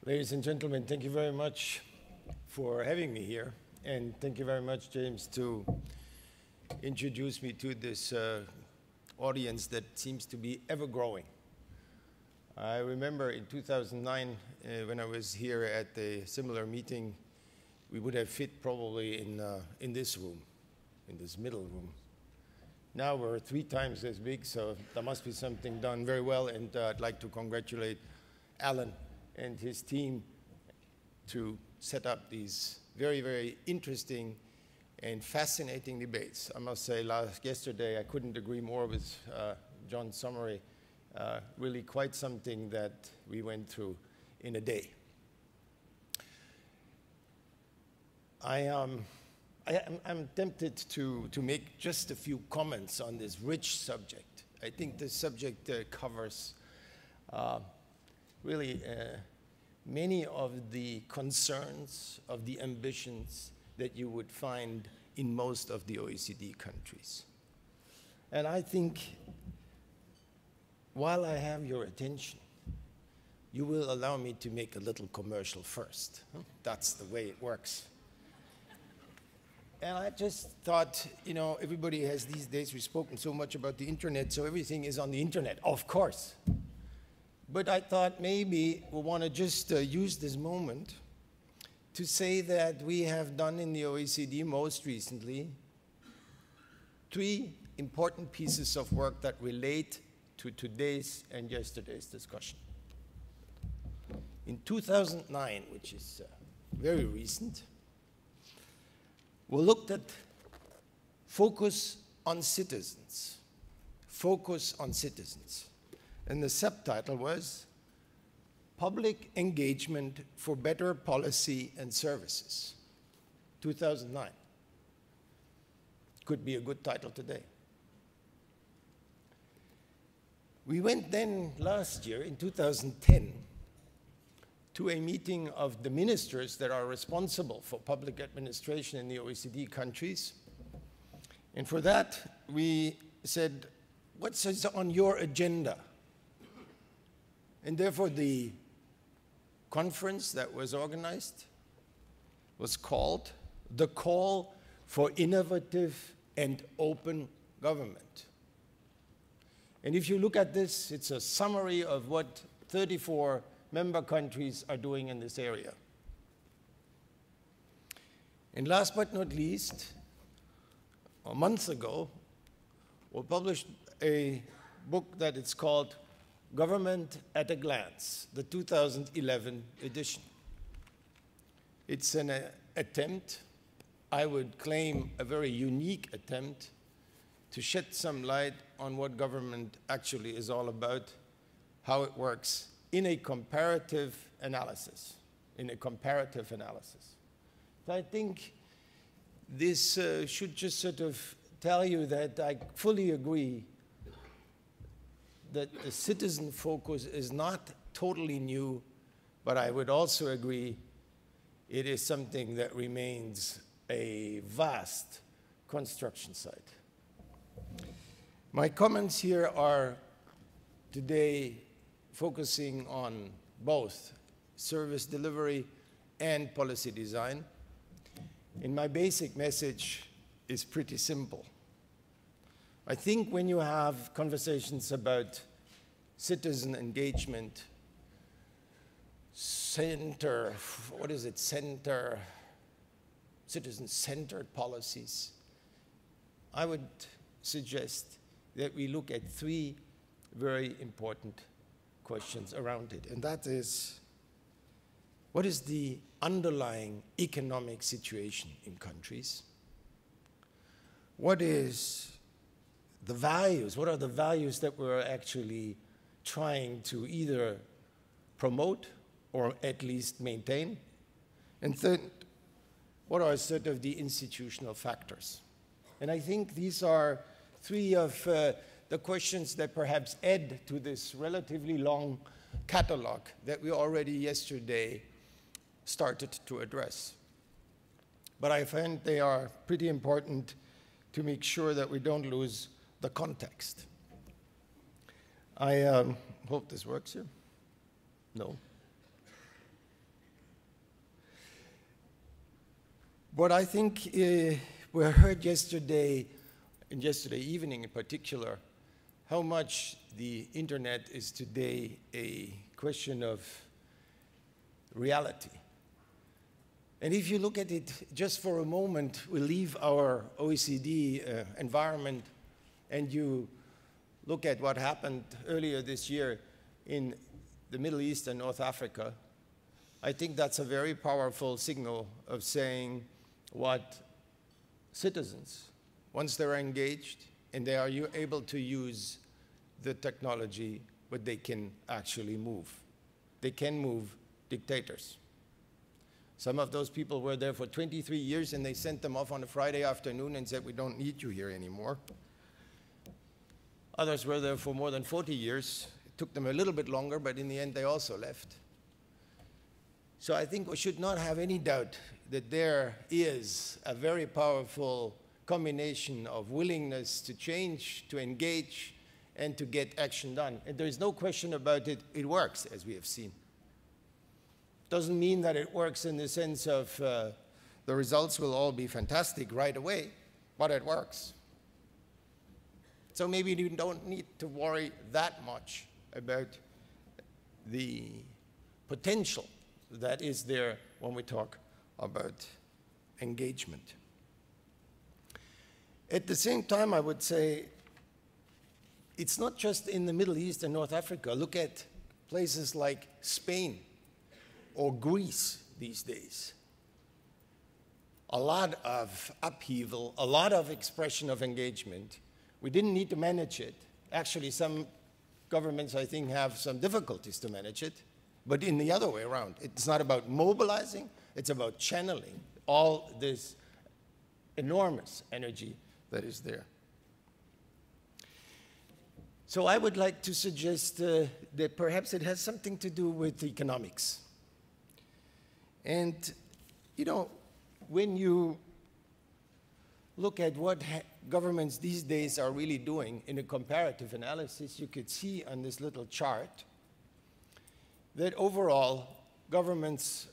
Ladies and gentlemen, thank you very much for having me here. And thank you very much, James, to introduce me to this audience that seems to be ever growing. I remember in 2009, when I was here at a similar meeting, we would have fit probably in this room, in this middle room. Now we're 3 times as big, so there must be something done very well, and I'd like to congratulate Alan and his team to set up these very, very interesting and fascinating debates. I must say, yesterday I couldn't agree more with John's summary. Really quite something that we went through in a day. I'm tempted to make just a few comments on this rich subject. I think this subject covers really many of the concerns, of the ambitions that you would find in most of the OECD countries. And I think while I have your attention, you will allow me to make a little commercial first. That's the way it works. And I just thought, you know, everybody has these days, we've spoken so much about the internet, so everything is on the internet, of course. But I thought maybe we want to just use this moment to say that we have done in the OECD most recently 3 important pieces of work that relate to today's and yesterday's discussion. In 2009, which is very recent, we looked at focus on citizens. Focus on citizens. And the subtitle was Public Engagement for Better Policy and Services, 2009. Could be a good title today. We went then last year, in 2010, to a meeting of the ministers that are responsible for public administration in the OECD countries. And for that, we said, what's on your agenda? And therefore, the conference that was organized was called The Call for Innovative and Open Government. And if you look at this, it's a summary of what 34 member countries are doing in this area. And last but not least, a month ago, we published a book that it's called Government at a Glance, the 2011 edition. It's an attempt, I would claim a very unique attempt, to shed some light on what government actually is all about, how it works in a comparative analysis, So I think this should just sort of tell you that I fully agree that the citizen focus is not totally new, but I would also agree it is something that remains a vast construction site. My comments here are today focusing on both service delivery and policy design. And my basic message is pretty simple. I think when you have conversations about citizen engagement, citizen-centered policies, I would suggest that we look at 3 very important questions around it. And that is, what is the underlying economic situation in countries? What is the values? What are the values that we're actually trying to either promote or at least maintain? And third, what are sort of the institutional factors? And I think these are 3 of the questions that perhaps add to this relatively long catalog that we already yesterday started to address. But I find they are pretty important to make sure that we don't lose the context. I hope this works here. No? What I think we heard yesterday, and yesterday evening in particular, how much the internet is today a question of reality. And if you look at it just for a moment, we leave our OECD environment and you look at what happened earlier this year in the Middle East and North Africa, I think that's a very powerful signal of saying what citizens, once they're engaged and they are able to use the technology, but they can actually move. They can move dictators. Some of those people were there for 23 years and they sent them off on a Friday afternoon and said, we don't need you here anymore. Others were there for more than 40 years. It took them a little bit longer, but in the end they also left. So I think we should not have any doubt that there is a very powerful combination of willingness to change, to engage, and to get action done. And there is no question about it, it works, as we have seen. Doesn't mean that it works in the sense of the results will all be fantastic right away, but it works. So maybe you don't need to worry that much about the potential that is there when we talk about engagement. At the same time, I would say it's not just in the Middle East and North Africa. Look at places like Spain or Greece these days. A lot of upheaval, a lot of expression of engagement. We didn't need to manage it. Actually, some governments, I think, have some difficulties to manage it, but in the other way around. It's not about mobilizing, it's about channeling all this enormous energy that is there. So I would like to suggest that perhaps it has something to do with economics. And, you know, when you look at what governments these days are really doing in a comparative analysis, you could see on this little chart that overall governments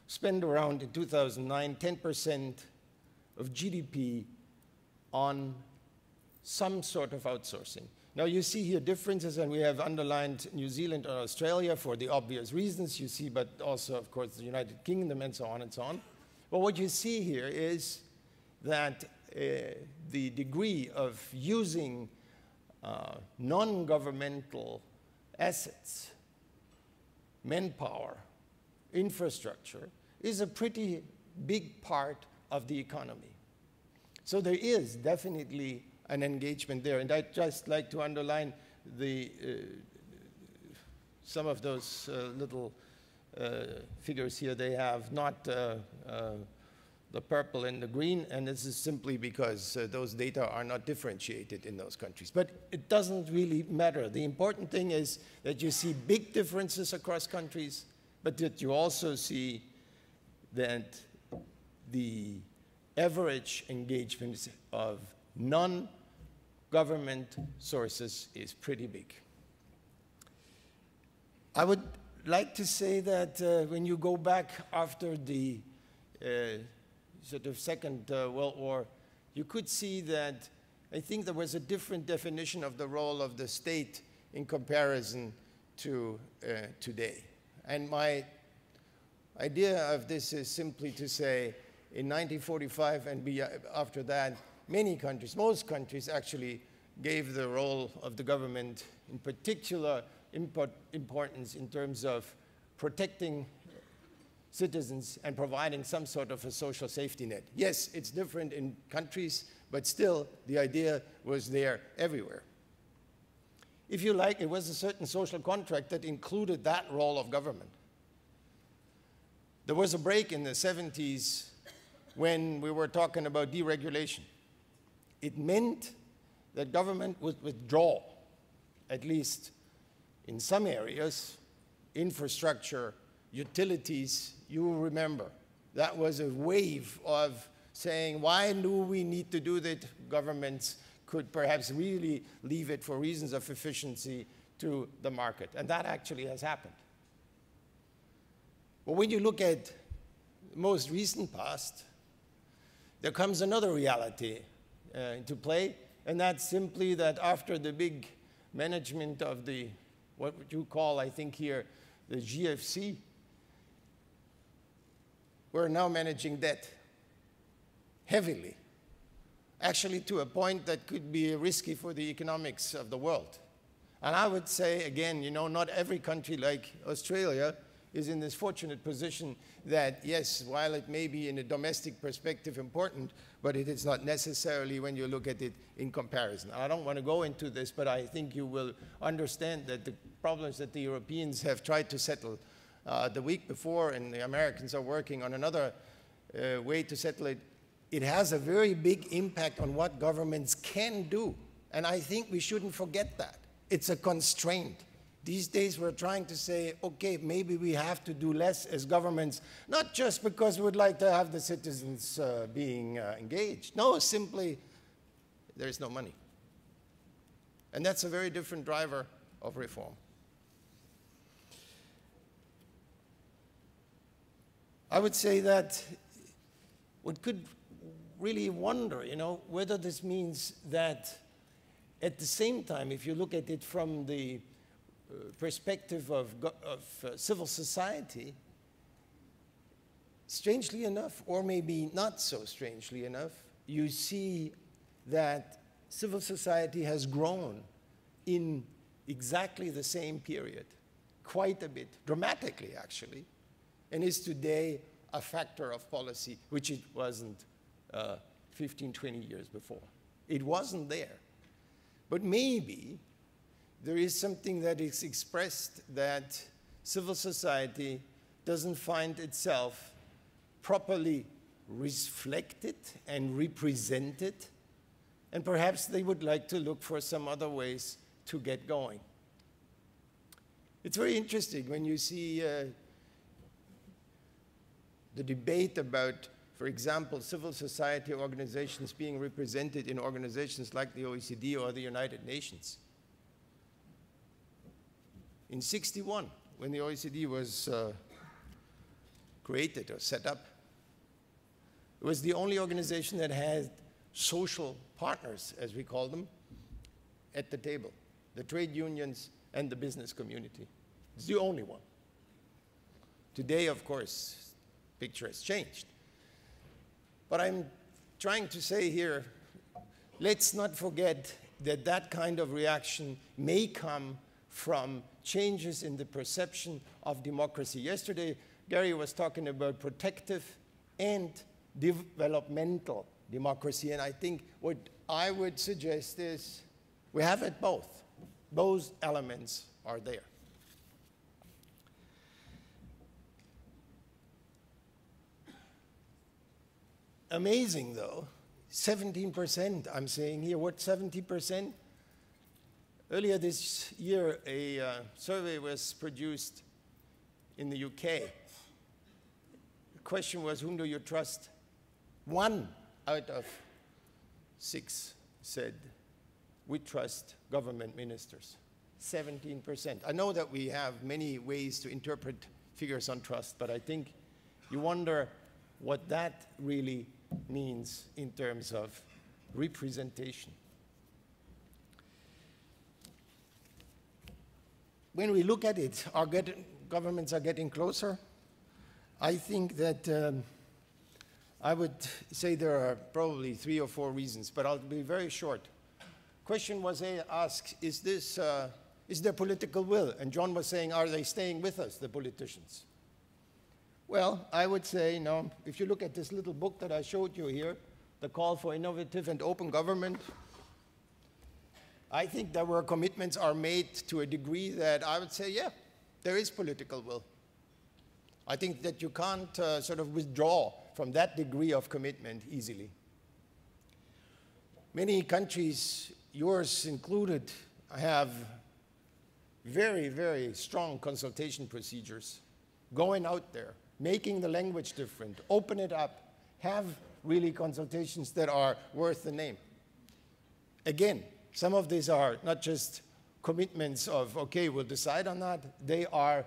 spend around, in 2009, 10% of GDP on some sort of outsourcing. Now you see here differences, and we have underlined New Zealand and Australia for the obvious reasons you see, but also, of course, the United Kingdom and so on and so on. But what you see here is that the degree of using non-governmental assets, manpower, infrastructure, is a pretty big part of the economy. So there is definitely an engagement there. And I'd just like to underline some of those little figures here. They have not the purple and the green, and this is simply because those data are not differentiated in those countries. But it doesn't really matter. The important thing is that you see big differences across countries, but that you also see that the average engagement of non-government sources is pretty big. I would like to say that when you go back after the sort of Second World War, you could see that I think there was a different definition of the role of the state in comparison to today. And my idea of this is simply to say in 1945 and after that, many countries, most countries actually gave the role of the government in particular importance in terms of protecting citizens and providing some sort of a social safety net. Yes, it's different in countries, but still the idea was there everywhere. If you like, it was a certain social contract that included that role of government. There was a break in the 70s when we were talking about deregulation. It meant that government would withdraw, at least in some areas, infrastructure, utilities. You will remember. That was a wave of saying, why do we need to do that? Governments could perhaps really leave it for reasons of efficiency to the market. And that actually has happened. But when you look at the most recent past, there comes another reality into play, and that's simply that after the big management of the, what would you call, I think here, the GFC, we're now managing debt heavily, actually to a point that could be risky for the economics of the world. And I would say, again, you know, not every country like Australia is in this fortunate position that, yes, while it may be in a domestic perspective important, but it is not necessarily when you look at it in comparison. I don't want to go into this, but I think you will understand that the problems that the Europeans have tried to settle the week before, and the Americans are working on another way to settle it, it has a very big impact on what governments can do. And I think we shouldn't forget that. It's a constraint. These days we're trying to say, okay, maybe we have to do less as governments, not just because we would like to have the citizens being engaged. No, simply there's no money. And that's a very different driver of reform. I would say that one could really wonder, you know, whether this means that at the same time, if you look at it from the perspective of civil society, strangely enough, or maybe not so strangely enough, you see that civil society has grown in exactly the same period, quite a bit, dramatically actually, and is today a factor of policy, which it wasn't 15, 20 years before. It wasn't there. But maybe there is something that is expressed that civil society doesn't find itself properly reflected and represented, and perhaps they would like to look for some other ways to get going. It's very interesting when you see the debate about, for example, civil society organizations being represented in organizations like the OECD or the United Nations. In '61, when the OECD was created or set up, it was the only organization that had social partners, as we call them, at the table, the trade unions and the business community. It's the only one. Today, of course, the picture has changed. But I'm trying to say here, let's not forget that that kind of reaction may come from changes in the perception of democracy. Yesterday, Gary was talking about protective and developmental democracy, and I think what I would suggest is we have it both. Both elements are there. Amazing, though, 17%, I'm saying here. What, 70%? Earlier this year, a survey was produced in the UK. The question was, whom do you trust? 1 out of 6 said, we trust government ministers. 17%. I know that we have many ways to interpret figures on trust, but I think you wonder what that really means in terms of representation. When we look at it, our governments are getting closer. I think that I would say there are probably 3 or 4 reasons, but I'll be very short. Question was asked, is there political will? And John was saying, are they staying with us, the politicians? Well, I would say, no. If you look at this little book that I showed you here, The Call for Innovative and Open Government, I think that where commitments are made to a degree that I would say, yeah, there is political will. I think that you can't sort of withdraw from that degree of commitment easily. Many countries, yours included, have very, very strong consultation procedures, going out there, making the language different, open it up, have really consultations that are worth the name. Again, some of these are not just commitments of, okay, we'll decide on that. They are